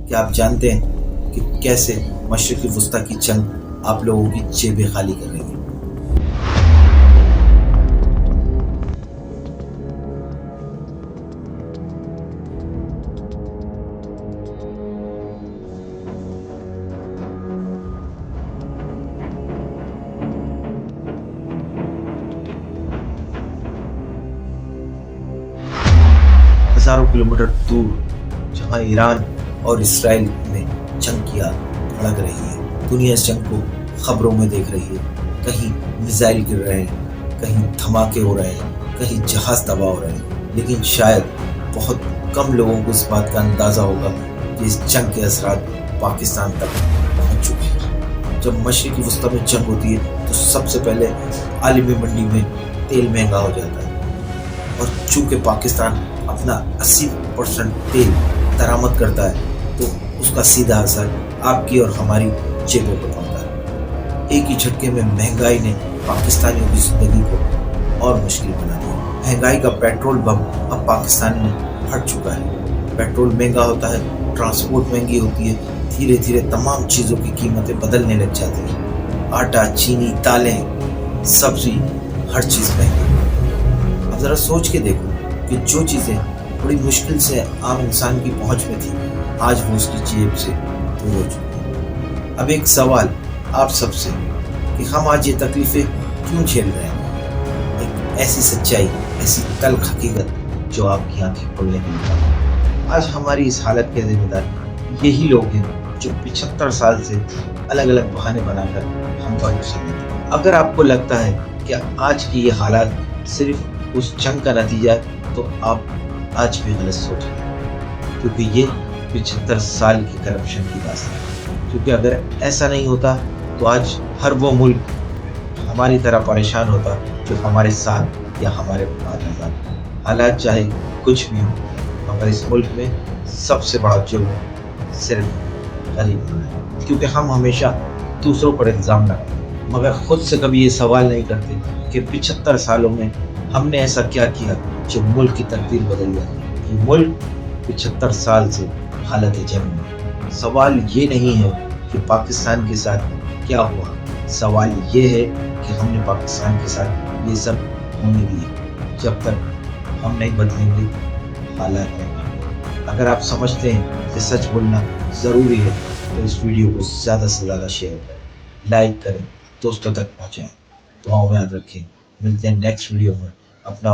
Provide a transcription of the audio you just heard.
کیا آپ جانتے ہیں کہ کیسے مشرقی وسطی کی جنگ آپ لوگوں کی جیبیں خالی کر رہی ہے؟ ہزاروں کلومیٹر دور جہاں ایران اور اسرائیل میں جنگ کی آگ بھڑک رہی ہے، دنیا اس جنگ کو خبروں میں دیکھ رہی ہے۔ کہیں میزائل گر رہے ہیں، کہیں دھماکے ہو رہے ہیں، کہیں جہاز تباہ ہو رہے ہیں، لیکن شاید بہت کم لوگوں کو اس بات کا اندازہ ہوگا کہ اس جنگ کے اثرات پاکستان تک پہنچ چکے ہیں۔ جب مشرقی وسطی میں جنگ ہوتی ہے تو سب سے پہلے عالمی منڈی میں تیل مہنگا ہو جاتا ہے، اور چونکہ پاکستان اپنا 80% تیل درآمد کرتا ہے تو اس کا سیدھا اثر آپ کی اور ہماری جیبوں پر پڑتا ہے۔ ایک ہی جھٹکے میں مہنگائی نے پاکستانیوں کی زندگی کو اور مشکل بنا دیا۔ مہنگائی کا پیٹرول بم اب پاکستان میں پھٹ چکا ہے۔ پیٹرول مہنگا ہوتا ہے، ٹرانسپورٹ مہنگی ہوتی ہے، دھیرے دھیرے تمام چیزوں کی قیمتیں بدلنے لگ جاتی ہیں۔ آٹا، چینی، دالیں، سبزی، ہر چیز مہنگی۔ اب ذرا سوچ کے دیکھو کہ جو چیزیں بڑی مشکل سے عام انسان کی پہنچ میں تھی، آج وہ اس کی جیب سے دور ہو چکی ہیں۔ اب ایک سوال آپ سب سے کہ ہم آج یہ تکلیفیں کیوں جھیل رہے ہیں؟ ایک ایسی سچائی، ایسی تلخ حقیقت جو آپ کی آنکھیں کھولنے کے لیے۔ آج ہماری اس حالت کے ذمہ دار یہی لوگ ہیں جو 75 سال سے الگ الگ بہانے بنا کر ہم پر غصہ دیتے ہیں۔ اگر آپ کو لگتا ہے کہ آج کی یہ حالات صرف اس جنگ کا نتیجہ ہے تو آپ آج بھی غلط سوچ رہے ہیں، کیونکہ یہ 75 سال کی کرپشن کی داستان ہے۔ کیونکہ اگر ایسا نہیں ہوتا تو آج ہر وہ ملک ہماری طرح پریشان ہوتا جو ہمارے ساتھ یا ہمارے بعد آزاد۔ حالات چاہے کچھ بھی ہو، مگر اس ملک میں سب سے بڑا جرم صرف غریب ہونا ہے، کیونکہ ہم ہمیشہ دوسروں پر الزام لگاتے ہیں مگر خود سے کبھی یہ سوال نہیں کرتے کہ 75 سالوں میں ہم نے ایسا کیا کیا جو ملک کی تقدیر بدل جائے۔ یہ ملک 75 سال سے حالت جنگ میں۔ سوال یہ نہیں ہے کہ پاکستان کے ساتھ کیا ہوا، سوال یہ ہے کہ ہم نے پاکستان کے ساتھ یہ سب ہونے دیے۔ جب تک ہم نہیں بدلیں گے حالات نہیں بدلیں۔ اگر آپ سمجھتے ہیں کہ سچ بولنا ضروری ہے تو اس ویڈیو کو زیادہ سے زیادہ شیئر کریں، لائک کریں، دوستوں تک پہنچائیں۔ دعاؤں میں یاد رکھیں۔ ملتے ہیں نیکسٹ ویڈیو میں۔ اپنا